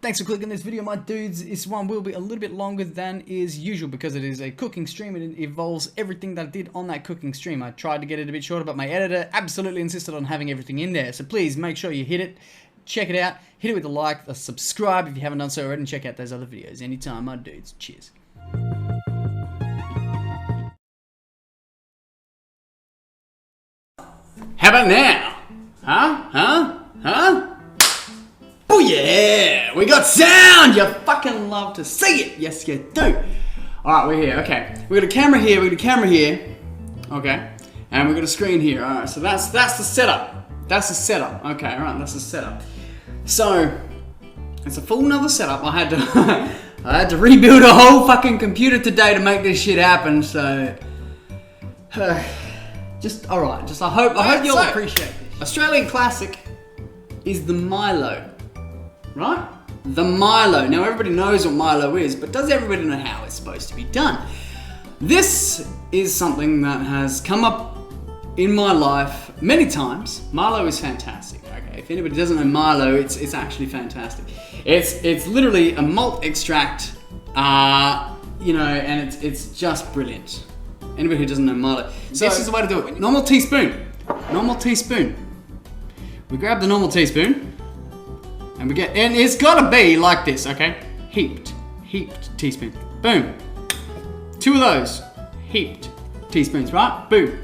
Thanks for clicking this video, my dudes. This one will be a little bit longer than is usual because it is a cooking stream and it involves everything that I did on that cooking stream. I tried to get it a bit shorter, but my editor absolutely insisted on having everything in there. So please make sure you hit it, check it out, hit it with a like, a subscribe if you haven't done so already, and check out those other videos anytime, my dudes. Cheers. How about now? Huh? Oh yeah, we got sound! You fucking love to see it! Yes, you do! Alright, we're here, okay. We got a camera here, okay. And we got a screen here, alright, so that's the setup. That's the setup, okay, alright, that's the setup. So, it's a full another setup. I had to rebuild a whole fucking computer today to make this shit happen, so... alright, I hope you'll appreciate this. Australian classic is the Milo. Right? The Milo. Now everybody knows what Milo is, but does everybody know how it's supposed to be done? This is something that has come up in my life many times. Milo is fantastic. Okay, if anybody doesn't know Milo, it's actually fantastic. It's literally a malt extract, and it's just brilliant. Anybody who doesn't know Milo. So this is the way to do it. Normal teaspoon. We grab the normal teaspoon. And it's gotta be like this, okay? Heaped teaspoon. Boom. 2 of those. Heaped teaspoons, right? Boom.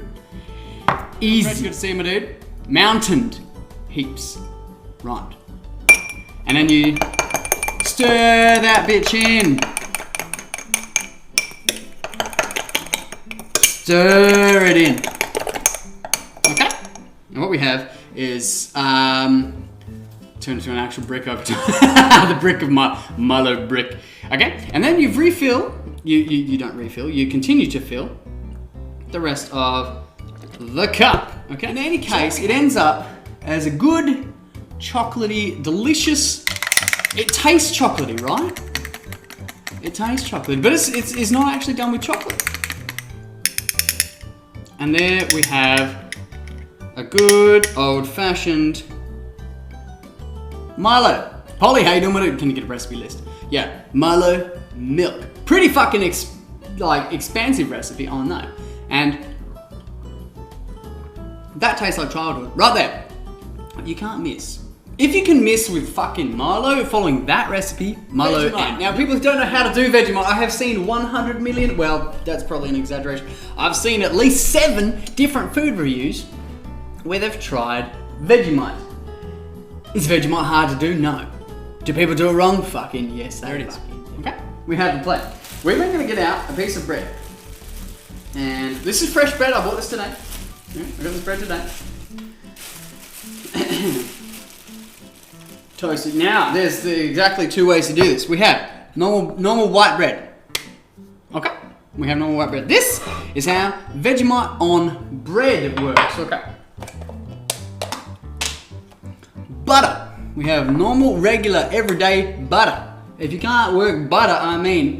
Easy. Good to see you, my dude. Mountained heaps. Right. And then you stir that bitch in. Stir it in. Okay? And what we have is, turn it to an actual brick over time. The brick of my Milo brick. Okay, and then you refill, you don't refill, you continue to fill the rest of the cup. Okay, in any case, it ends up as a good, chocolatey, delicious, it tastes chocolatey, right? It tastes chocolatey, but it's not actually done with chocolate. And there we have a good, old-fashioned Milo. Polly, how you doing? Can you get a recipe list? Yeah, Milo milk. Pretty fucking expansive recipe, I know. And that tastes like childhood. Right there. You can't miss. If you can miss with fucking Milo, following that recipe, Milo and... Now, people who don't know how to do Vegemite, I have seen 100 million, well, that's probably an exaggeration. I've seen at least 7 different food reviews where they've tried Vegemite. Is Vegemite hard to do? No. Do people do it wrong? Fucking yes, there it is. Okay, we have the plate. We're then going to get out a piece of bread. And this is fresh bread, I bought this today. Yeah, I got this bread today. Toast it. Now, there's exactly 2 ways to do this. We have normal white bread. Okay, we have normal white bread. This is how Vegemite on bread works. Okay. Butter. We have normal, regular, everyday butter. If you can't work butter, I mean,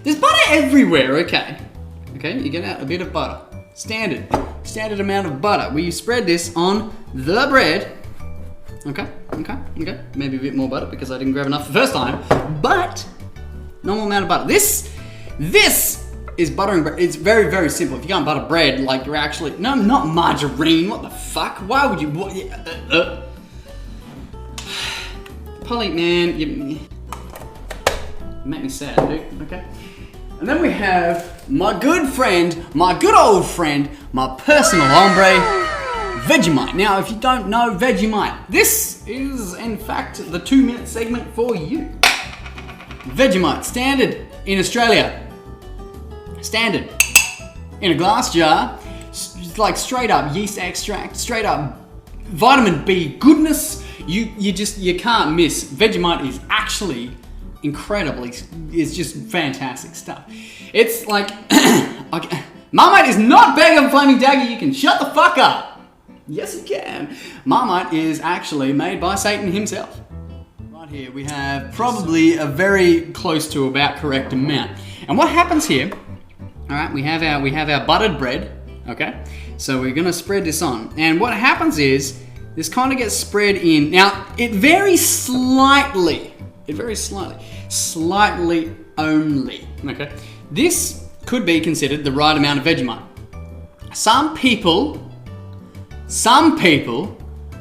there's butter everywhere, okay? Okay, you get out a bit of butter. Standard amount of butter. We spread this on the bread. Okay. Maybe a bit more butter because I didn't grab enough the first time. But, normal amount of butter. This is buttering bread. It's very, very simple. If you can't butter bread, like you're actually, no, not margarine. What the fuck? Why would you, Polly, man, you make me sad, dude, okay? And then we have my good old friend, my personal hombre, Vegemite. Now, if you don't know Vegemite, this is, in fact, the 2-minute segment for you. Vegemite, standard in Australia. Standard. In a glass jar, like straight up yeast extract, straight up vitamin B goodness. You can't miss. Vegemite is actually incredibly, it's just fantastic stuff. It's like, Marmite is not begging Flaming Dagger, you can shut the fuck up. Yes, you can. Marmite is actually made by Satan himself. Right here we have probably a very close to about correct amount. And what happens here, all right, we have our buttered bread, okay? So we're gonna spread this on. And what happens is, this kind of gets spread in. Now, it varies slightly It varies slightly only, okay? This could be considered the right amount of Vegemite. Some people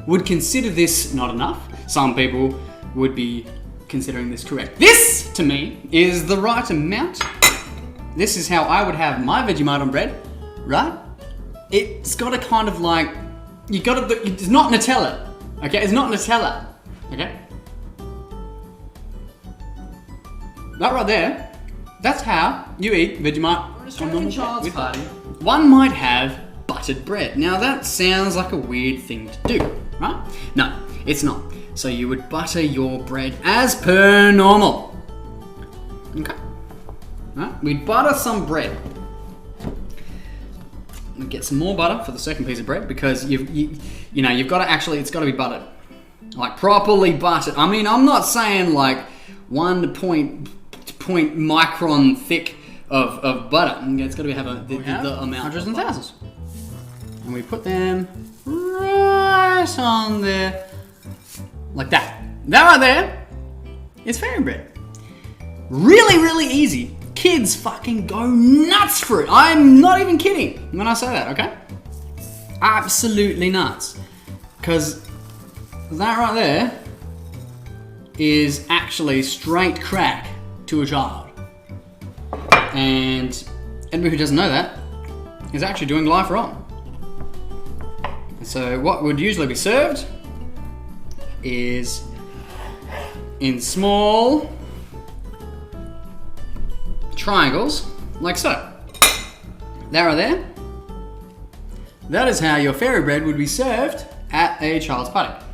would consider this not enough. Some people would be considering this correct. This, to me, is the right amount. This is how I would have my Vegemite on bread, right? It's got a kind of like, it's not Nutella, okay? It's not Nutella, okay? That right there, that's how you eat Vegemite on normal child's party. One might have buttered bread. Now that sounds like a weird thing to do, right? No, it's not. So you would butter your bread as per normal. Okay. Right? We'd butter some bread. We'd get some more butter for the second piece of bread because you've got to actually, it's got to be buttered. Like properly buttered. I mean, I'm not saying like 1 point micron thick of butter. It's got to have the amount. Hundreds and thousands. And we put them right on there. Like that. That right there is fairy bread. Really, really easy. Kids fucking go nuts for it. I'm not even kidding when I say that, okay? Absolutely nuts. Because that right there is actually straight crack to a child. And anybody who doesn't know that is actually doing life wrong. So what would usually be served is in small triangles, like so. That right there. That is how your fairy bread would be served at a child's party.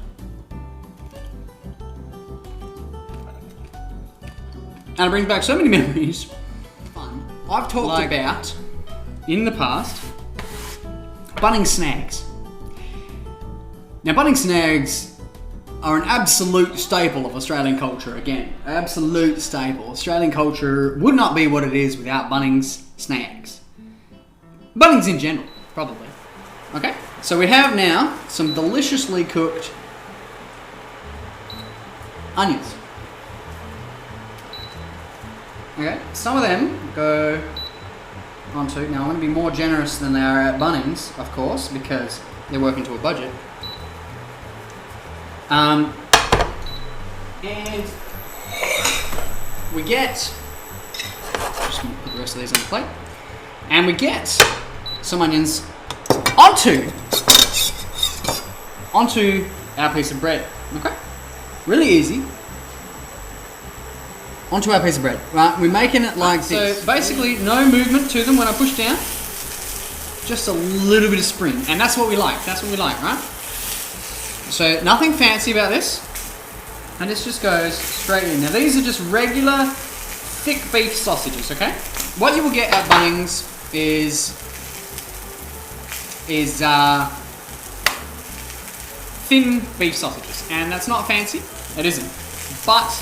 And it brings back so many memories. I've talked about, in the past, Bunnings Snags. Now, Bunnings Snags are an absolute staple of Australian culture. Again, absolute staple. Australian culture would not be what it is without Bunnings Snags. Bunnings in general, probably. Okay, so we have now some deliciously cooked onions. Okay, some of them go onto, now I'm going to be more generous than they are at Bunnings, of course, because they're working to a budget. And we get, just going to put the rest of these on the plate, and we get some onions onto our piece of bread. Okay, really easy. Onto our piece of bread, right? We're making it like this. So basically, no movement to them when I push down. Just a little bit of spring, and that's what we like. That's what we like, right? So nothing fancy about this, and this just goes straight in. Now these are just regular thick beef sausages, okay? What you will get at Bunnings is thin beef sausages, and that's not fancy. It isn't, but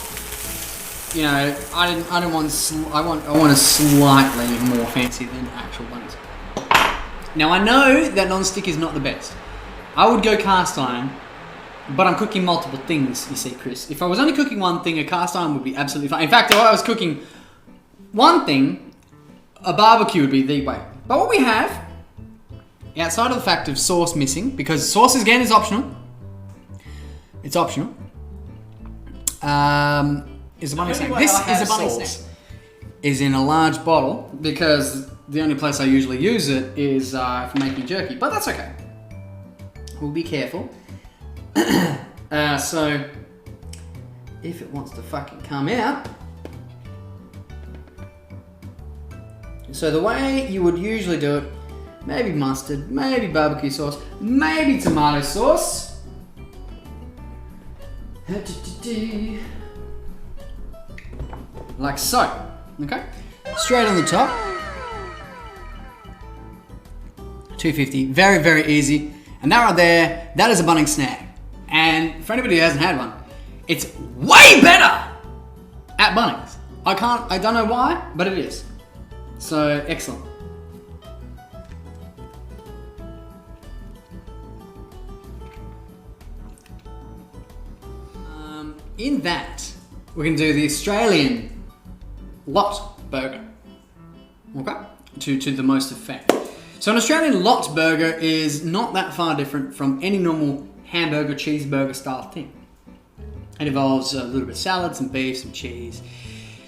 you know, I want a slightly more fancy than actual Bunnings. Now I know that non-stick is not the best. I would go cast iron, but I'm cooking multiple things, you see, Chris. If I was only cooking one thing, a cast iron would be absolutely fine. In fact, if I was cooking one thing, a barbecue would be the way. But what we have, outside of the fact of sauce missing, because sauce again is optional. It's optional. Is a Bunnings snack. This is a Bunnings snack. Is in a large bottle because the only place I usually use it is for making jerky, but that's okay. We'll be careful. So if it wants to fucking come out. So the way you would usually do it, maybe mustard, maybe barbecue sauce, maybe tomato sauce. Like so, okay? Straight on the top. 250, very, very easy. And that right there, that is a Bunnings snag. And for anybody who hasn't had one, it's way better at Bunnings. I don't know why, but it is. So, excellent. In that, we're going to do the Australian lot burger. Okay? To the most effect. So an Australian lot burger is not that far different from any normal hamburger, cheeseburger style thing. It involves a little bit of salad, some beef, some cheese.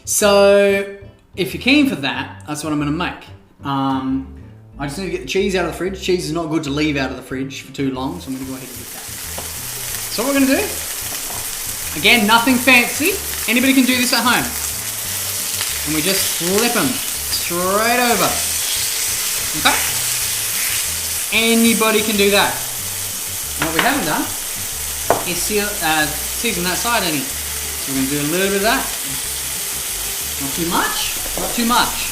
So if you're keen for that, that's what I'm going to make. I just need to get the cheese out of the fridge. Cheese is not good to leave out of the fridge for too long, so I'm going to go ahead and get that. So what we're going to do, again, nothing fancy. Anybody can do this at home. And we just flip them straight over. Okay? Anybody can do that. And what we haven't done is season that side any. So we're going to do a little bit of that. Not too much, not too much.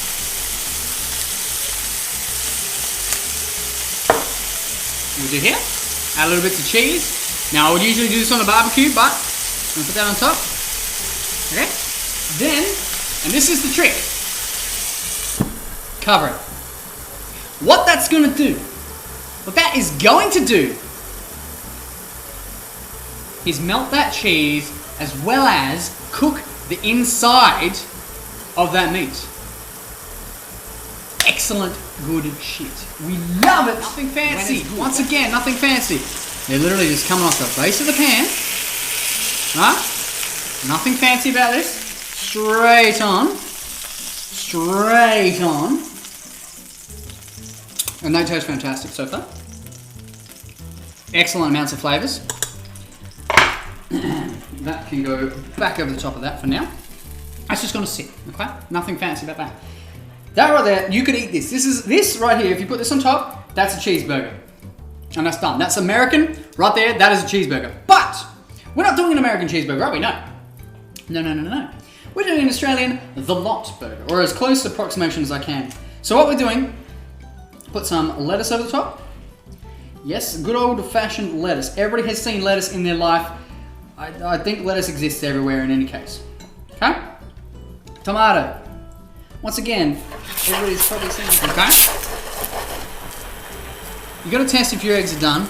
We'll do here, add a little bit of cheese. Now I would usually do this on a barbecue, but I'm going to put that on top. Okay? Then, and this is the trick, cover it. What that's going to do, what that is going to do, is melt that cheese as well as cook the inside of that meat. Excellent, good shit. We love it. Nothing fancy. Once again, nothing fancy. They're literally just coming off the base of the pan. Right? Nothing fancy about this. Straight on. Straight on. And they taste fantastic so far. Excellent amounts of flavours. That can go back over the top of that for now. That's just going to sit, okay? Nothing fancy about that. That right there, you could eat this. This right here, if you put this on top, that's a cheeseburger. And that's done. That's American, right there, that is a cheeseburger. But, we're not doing an American cheeseburger, are we? No. No. We're doing an Australian, the lot burger, or as close approximation as I can. So what we're doing, put some lettuce over the top. Yes, good old-fashioned lettuce. Everybody has seen lettuce in their life. I think lettuce exists everywhere in any case. Okay? Tomato. Once again, everybody's probably seen it. Okay? You got to test if your eggs are done.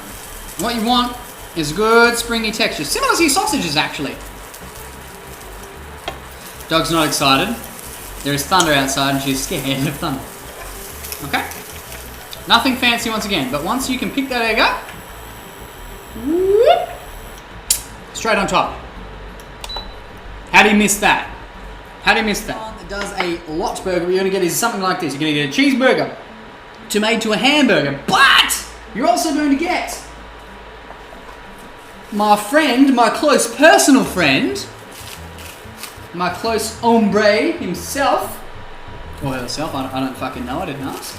What you want is good springy texture. Similar to your sausages, actually. Dog's not excited. There is thunder outside and she's scared of thunder. Okay? Nothing fancy once again, but once you can pick that egg up, whoop, straight on top. How do you miss that? How do you miss that? It does a lot burger. What you're going to get is something like this. You're going to get a cheeseburger made to a hamburger, but you're also going to get my friend, my close personal friend, my close hombre himself, or herself, I don't fucking know, I didn't ask.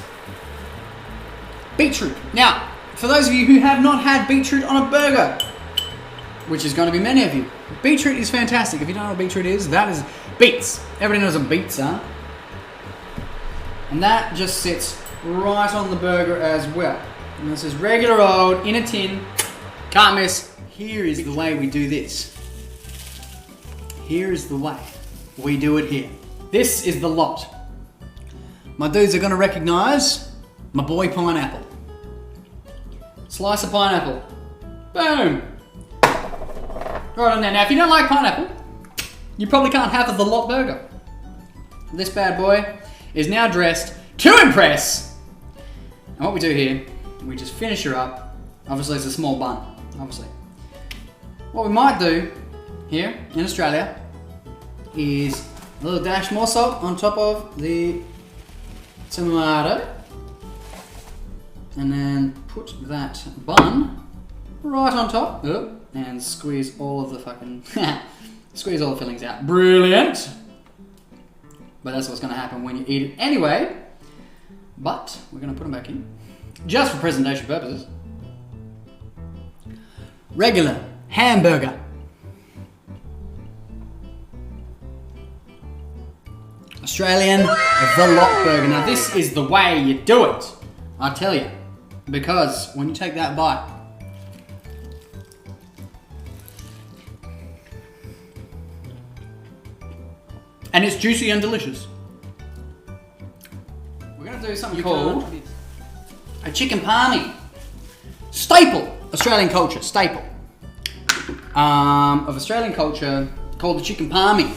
Beetroot. Now, for those of you who have not had beetroot on a burger, which is going to be many of you, beetroot is fantastic. If you don't know what beetroot is, that is beets. Everybody knows what beets are. And that just sits right on the burger as well. And this is regular old, in a tin, can't miss. Here is the way we do this. Here is the way we do it here. This is the lot. My dudes are going to recognise my boy pineapple. Slice of pineapple. Boom. Right on there. Now, if you don't like pineapple, you probably can't have the lot burger. This bad boy is now dressed to impress. And what we do here, we just finish her up. Obviously, it's a small bun. Obviously. What we might do here in Australia is a little dash more salt on top of the tomato. And then put that bun right on top. And squeeze all of the fucking... squeeze all the fillings out. Brilliant! But that's what's going to happen when you eat it anyway. But we're going to put them back in. Just for presentation purposes. Regular hamburger. Australian, the lot burger. Now this is the way you do it. I tell you. Because when you take that bite, and it's juicy and delicious. We're going to do something called a chicken parmy. Staple, Australian culture, staple. Of Australian culture, called the chicken Parmy.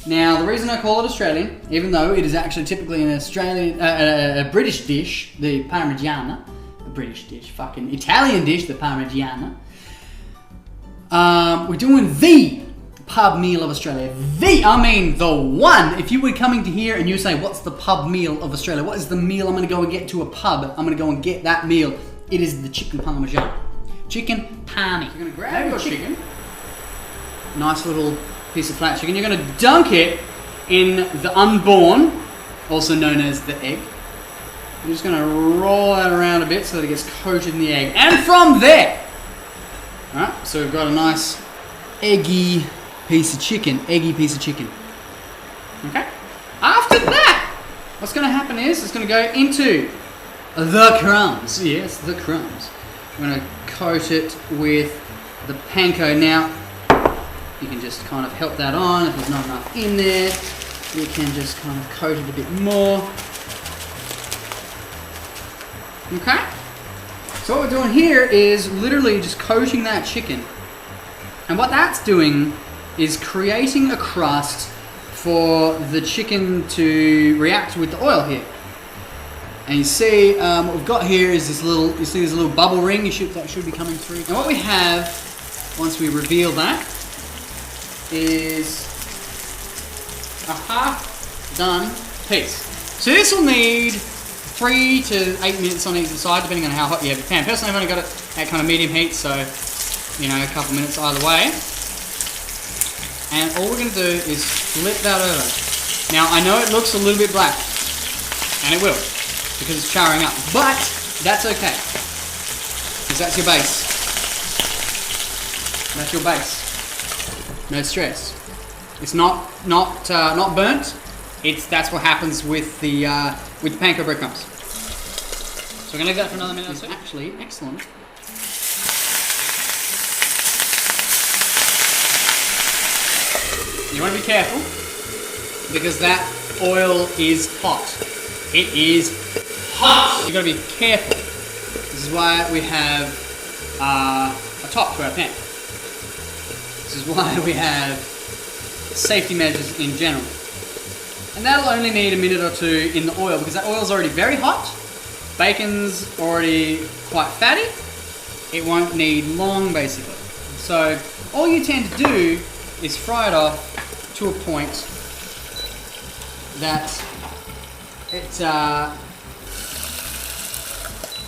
Now, the reason I call it Australian, even though it is actually typically an Australian, a British dish, the Parmigiana, a British dish, fucking Italian dish, the Parmigiana. We're doing the pub meal of Australia. The one. If you were coming to here and you say, what's the pub meal of Australia? What is the meal I'm going to go and get to a pub? I'm going to go and get that meal. It is the chicken Parmigiana. Chicken Parmy. You're going to grab your chicken. Nice little piece of flat chicken. You're going to dunk it in the unborn, also known as the egg. You're just going to roll that around a bit so that it gets coated in the egg. And from there, alright, so we've got a nice eggy piece of chicken. Okay? After that, what's going to happen is it's going to go into the crumbs. Yes, the crumbs. I'm going to coat it with the panko. Now, you can just kind of help that on. If there's not enough in there, you can just kind of coat it a bit more. Okay? So what we're doing here is literally just coating that chicken. And what that's doing is creating a crust for the chicken to react with the oil here. And you see what we've got here is this little, you see this little bubble ring that should be coming through. And what we have, once we reveal that, is a half done piece. So this will need 3 to 8 minutes on either side, depending on how hot you have your pan. Personally, I've only got it at kind of medium heat, so you know, a couple minutes either way. And all we're going to do is flip that over. Now, I know it looks a little bit black, and it will, because it's charring up, but that's okay, because that's your base. That's your base. No stress. It's not burnt. That's what happens with the panko breadcrumbs. So we're gonna leave that for another minute or so. Actually, excellent. You want to be careful because that oil is hot. It is hot. You got to be careful. This is why we have a top to our pan. This is why we have safety measures in general. And that'll only need a minute or two in the oil because that oil's already very hot. Bacon's already quite fatty. It won't need long basically. So all you tend to do is fry it off to a point that it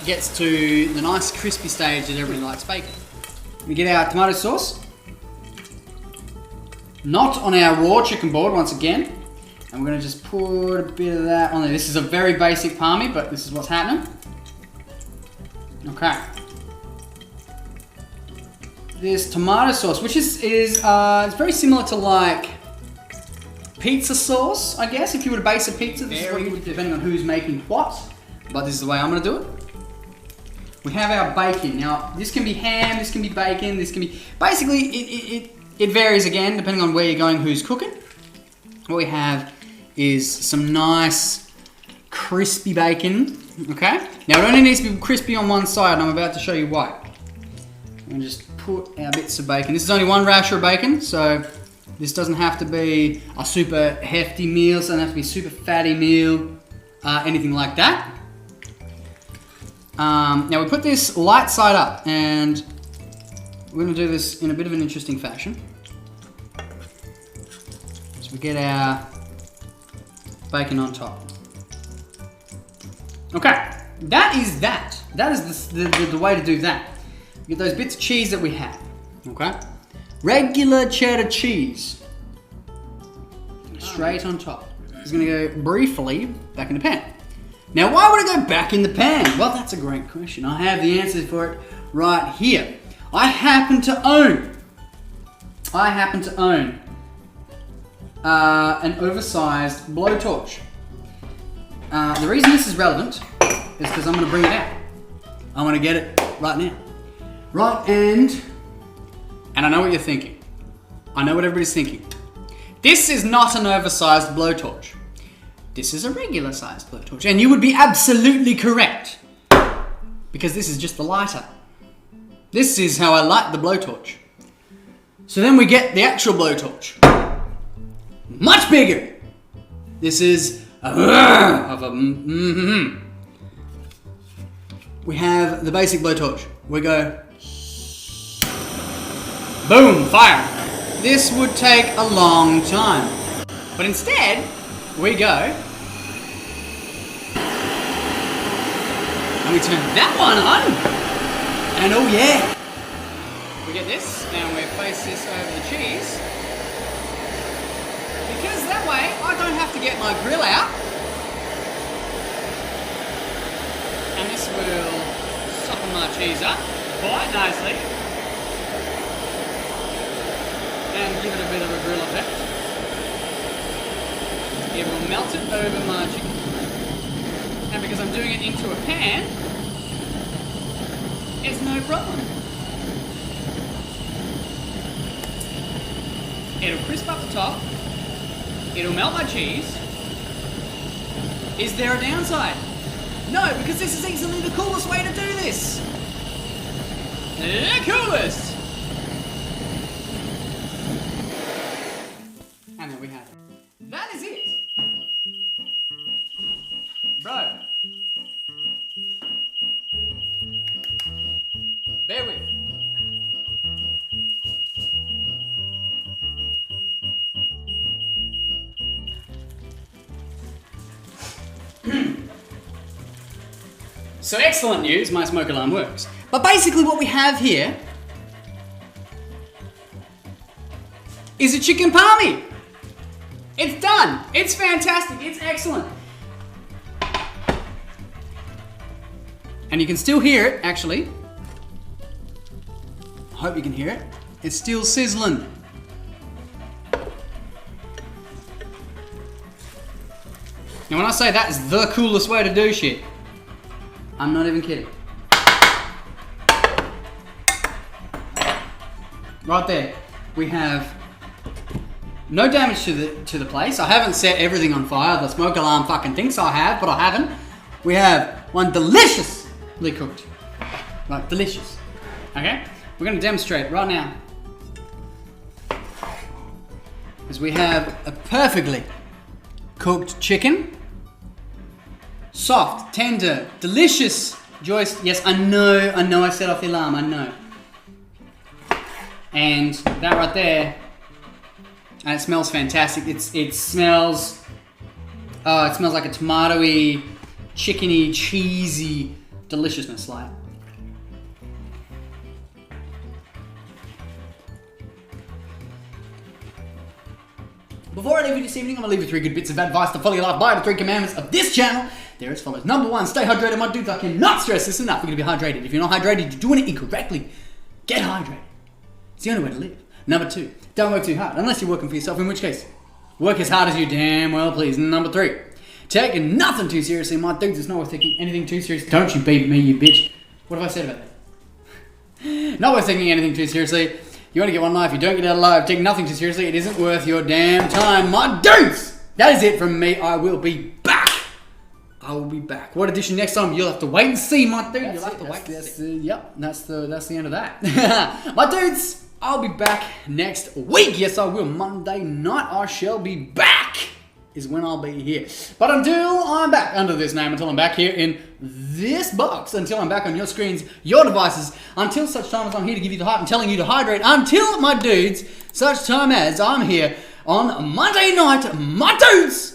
gets to the nice crispy stage that everybody likes bacon. We get our tomato sauce. Not on our raw chicken board once again. And we're going to just put a bit of that on there. This is a very basic Parmy, but this is what's happening. Okay. This tomato sauce, which is it's very similar to like pizza sauce, I guess. If you were to base a pizza, this is what you would do, depending on who's making what. But this is the way I'm going to do it. We have our bacon. Now, this can be ham, this can be bacon, this can be... Basically, it varies again, depending on where you're going, who's cooking. What we have is some nice crispy bacon, okay? Now, it only needs to be crispy on one side, and I'm about to show you why. I'm going to just put our bits of bacon. This is only one rasher of bacon, so this doesn't have to be a super hefty meal, so it doesn't have to be a super fatty meal, anything like that. Now we put this light side up, and we're going to do this in a bit of an interesting fashion. So we get our bacon on top. Okay, that is that. That is the way to do that. Get those bits of cheese that we have, okay? Regular cheddar cheese. Straight on top. It's gonna go briefly back in the pan. Now, why would it go back in the pan? Well, that's a great question. I have the answer for it right here. I happen to own an oversized blowtorch. The reason this is relevant is because I'm gonna bring it out. I'm gonna get it right now. Right, and I know what you're thinking. I know what everybody's thinking. This is not an oversized blowtorch. This is a regular sized blowtorch. And you would be absolutely correct. Because this is just the lighter. This is how I light the blowtorch. So then we get the actual blowtorch. Much bigger. This is we have the basic blowtorch. We go boom, fire. This would take a long time. But instead, we go and we turn that one on. And oh yeah. We get this and we place this over the cheese. Because that way I don't have to get my grill out. And this will soften my cheese up quite nicely. And give it a bit of a grill effect. It will melt it over my chicken. And because I'm doing it into a pan, it's no problem. It'll crisp up the top. It'll melt my cheese. Is there a downside? No, because this is easily the coolest way to do this. The coolest! And there we have it. That is it! Bro. Bear with. So excellent news, my smoke alarm works. But basically what we have here is a chicken parmy. It's done. It's fantastic. It's excellent. And you can still hear it, actually. I hope you can hear it. It's still sizzling. And when I say that is the coolest way to do shit, I'm not even kidding. Right there, we have no damage to the place. I haven't set everything on fire. The smoke alarm fucking thinks I have, but I haven't. We have one deliciously cooked. Like, delicious. Okay? We're gonna demonstrate right now. Because we have a perfectly cooked chicken. Soft, tender, delicious, Joyce. Yes, I know I set off the alarm, I know. And that right there, and it smells fantastic. It smells like a tomatoey, chickeny, cheesy deliciousness, like. Before I leave you this evening, I'm going to leave you 3 good bits of advice to follow your life by the 3 commandments of this channel. They're as follows. Number 1, stay hydrated, my dudes. I cannot stress this enough. You're going to be hydrated. If you're not hydrated, you're doing it incorrectly. Get hydrated. It's the only way to live. Number 2, don't work too hard, unless you're working for yourself, in which case, work as hard as you damn well please. Number 3, take nothing too seriously, my dudes. It's not worth taking anything too seriously. Don't you beat me, you bitch. What have I said about that? Not worth taking anything too seriously. You only get one life, you don't get out alive. Take nothing too seriously, it isn't worth your damn time, my dudes! That is it from me, I will be back. I will be back. What edition next time? You'll have to wait and see, my dude. You'll have to wait and see. Yep, that's the end of that. My dudes, I'll be back next week. Yes, I will. Monday night, I shall be back. Is when I'll be here. But until I'm back under this name, until I'm back here in this box, until I'm back on your screens, your devices, until such time as I'm here to give you the hype and telling you to hydrate, until, my dudes, such time as I'm here on Monday night, my dudes,